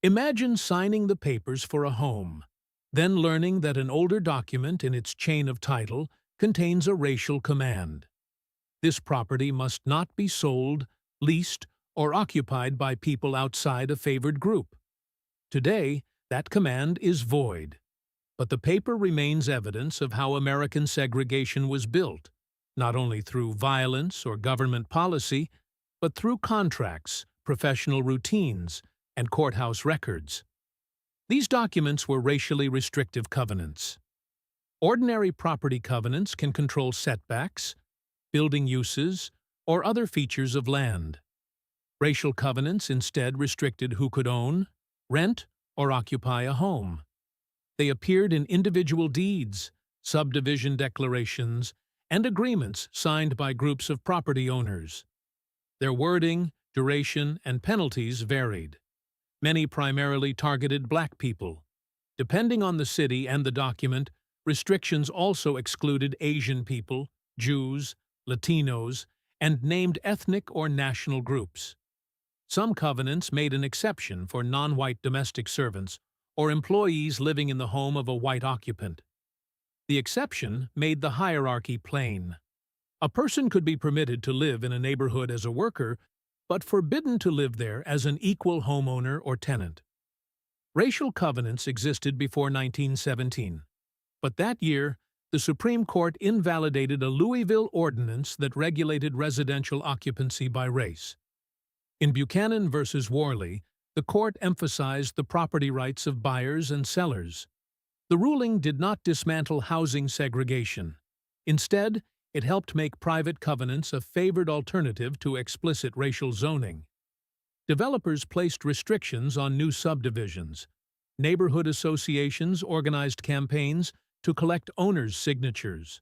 Imagine signing the papers for a home, then learning that an older document in its chain of title contains a racial command. This property must not be sold, leased, or occupied by people outside a favored group. Today, that command is void, but the paper remains evidence of how American segregation was built, not only through violence or government policy, but through contracts, professional routines, and courthouse records. These documents were racially restrictive covenants. Ordinary property covenants can control setbacks, building uses, or other features of land. Racial covenants instead restricted who could own, rent, or occupy a home. They appeared in individual deeds, subdivision declarations, and agreements signed by groups of property owners. Their wording, duration, and penalties varied. Many primarily targeted black people. Depending on the city and the document, restrictions also excluded Asian people, Jews, Latinos, and named ethnic or national groups. Some covenants made an exception for non-white domestic servants or employees living in the home of a white occupant. The exception made the hierarchy plain. A person could be permitted to live in a neighborhood as a worker, but forbidden to live there as an equal homeowner or tenant. Racial covenants existed before 1917, but that year, the Supreme Court invalidated a Louisville ordinance that regulated residential occupancy by race. In Buchanan v. Worley, the court emphasized the property rights of buyers and sellers. The ruling did not dismantle housing segregation. Instead, it helped make private covenants a favored alternative to explicit racial zoning. Developers placed restrictions on new subdivisions. Neighborhood associations organized campaigns to collect owners' signatures.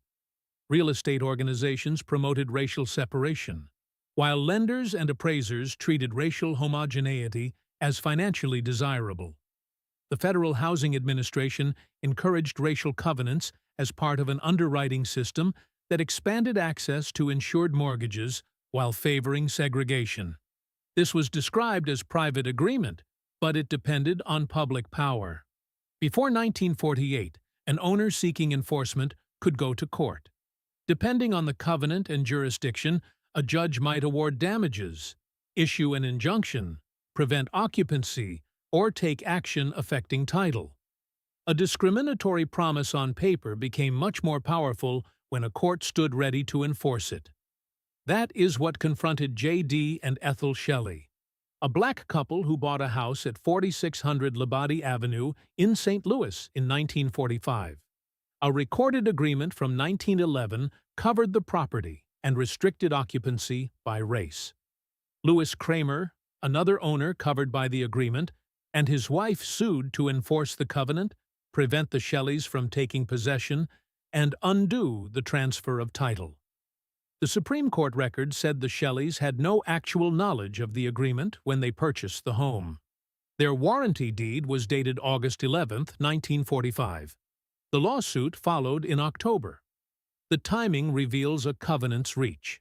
Real estate organizations promoted racial separation, while lenders and appraisers treated racial homogeneity as financially desirable. The Federal Housing Administration encouraged racial covenants as part of an underwriting system that expanded access to insured mortgages while favoring segregation. This was described as private agreement, but it depended on public power. Before 1948, an owner seeking enforcement could go to court. Depending on the covenant and jurisdiction, a judge might award damages, issue an injunction, prevent occupancy, or take action affecting title. A discriminatory promise on paper became much more powerful when a court stood ready to enforce it. That is what confronted J.D. and Ethel Shelley, a black couple who bought a house at 4600 Labadie Avenue in St. Louis in 1945. A recorded agreement from 1911 covered the property and restricted occupancy by race. Louis Kraemer, another owner covered by the agreement, and his wife sued to enforce the covenant, prevent the Shelleys from taking possession, and undo the transfer of title. The Supreme Court record said the Shelleys had no actual knowledge of the agreement when they purchased the home. Their warranty deed was dated August 11, 1945. The lawsuit followed in October. The timing reveals a covenant's reach.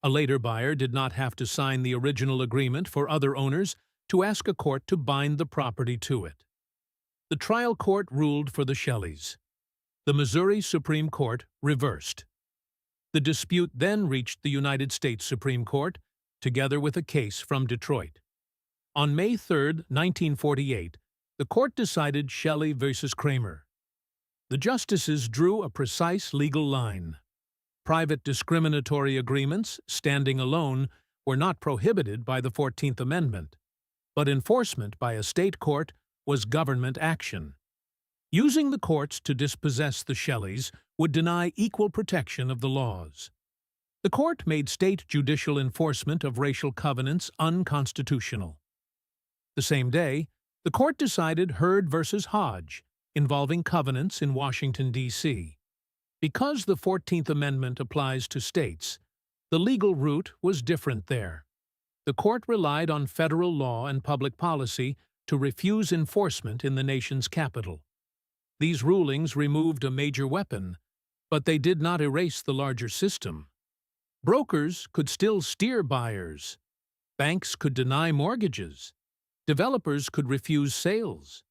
A later buyer did not have to sign the original agreement for other owners to ask a court to bind the property to it. The trial court ruled for the Shelleys. The Missouri Supreme Court reversed. The dispute then reached the United States Supreme Court, together with a case from Detroit. On May 3, 1948, the court decided Shelley v. Kraemer. The justices drew a precise legal line. Private discriminatory agreements, standing alone, were not prohibited by the 14th Amendment, but enforcement by a state court was government action. Using the courts to dispossess the Shelleys would deny equal protection of the laws. The court made state judicial enforcement of racial covenants unconstitutional. The same day, the court decided Hurd v. Hodge, involving covenants in Washington, D.C. Because the 14th Amendment applies to states, the legal route was different there. The court relied on federal law and public policy to refuse enforcement in the nation's capital. These rulings removed a major weapon, but they did not erase the larger system. Brokers could still steer buyers. Banks could deny mortgages. Developers could refuse sales.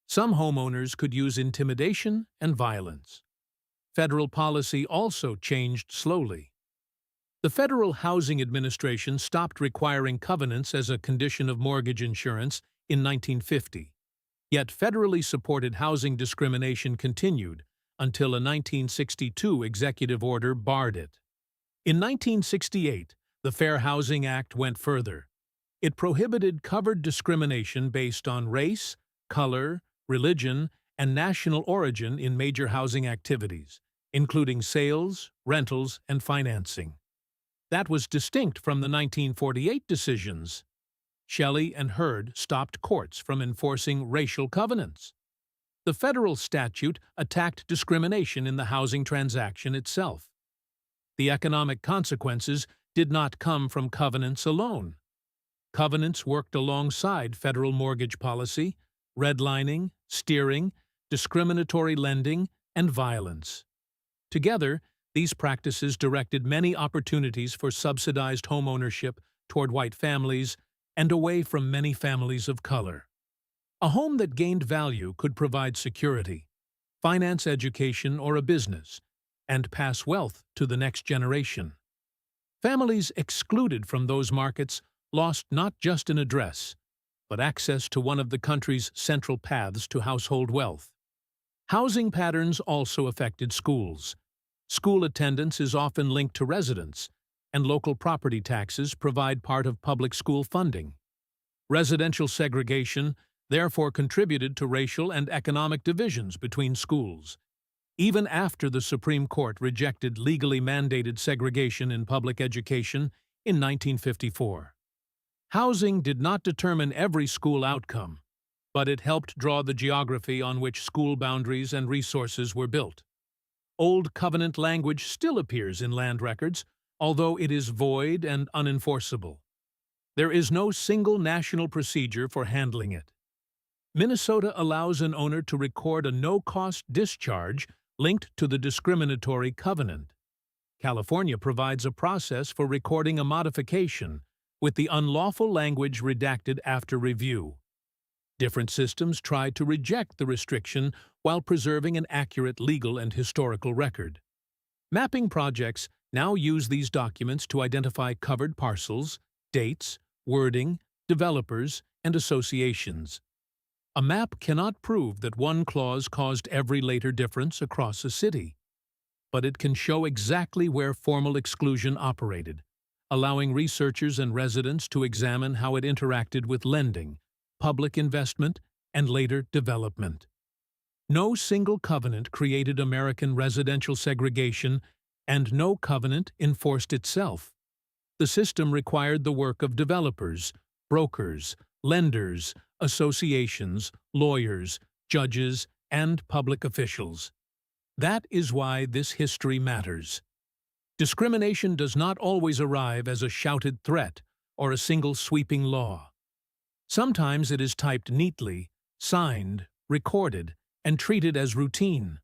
Some homeowners could use intimidation and violence. Federal policy also changed slowly. The Federal Housing Administration stopped requiring covenants as a condition of mortgage insurance in 1950. Yet federally supported housing discrimination continued until a 1962 executive order barred it. In 1968, the Fair Housing Act went further. It prohibited covered discrimination based on race, color, religion, and national origin in major housing activities, including sales, rentals, and financing. That was distinct from the 1948 decisions. Shelley and Hurd stopped courts from enforcing racial covenants. The federal statute attacked discrimination in the housing transaction itself. The economic consequences did not come from covenants alone. Covenants worked alongside federal mortgage policy, redlining, steering, discriminatory lending, and violence. Together, these practices directed many opportunities for subsidized homeownership toward white families and away from many families of color. A home that gained value could provide security, finance education or a business, and pass wealth to the next generation. Families excluded from those markets lost not just an address, but access to one of the country's central paths to household wealth. Housing patterns also affected schools. School attendance is often linked to residence, and local property taxes provide part of public school funding. Residential segregation therefore contributed to racial and economic divisions between schools. Even after the Supreme Court rejected legally mandated segregation in public education in 1954. Housing did not determine every school outcome, but it helped draw the geography on which school boundaries and resources were built. Old covenant language still appears in land records, although it is void and unenforceable. There is no single national procedure for handling it. Minnesota allows an owner to record a no-cost discharge linked to the discriminatory covenant. California provides a process for recording a modification, with the unlawful language redacted after review. Different systems try to reject the restriction while preserving an accurate legal and historical record. Mapping projects now use these documents to identify covered parcels, dates, wording, developers, and associations. A map cannot prove that one clause caused every later difference across a city, but it can show exactly where formal exclusion operated, allowing researchers and residents to examine how it interacted with lending, public investment, and later development. No single covenant created American residential segregation, and no covenant enforced itself. The system required the work of developers, brokers, lenders, associations, lawyers, judges, and public officials. That is why this history matters. Discrimination does not always arrive as a shouted threat or a single sweeping law. Sometimes it is typed neatly, signed, recorded, and treated as routine.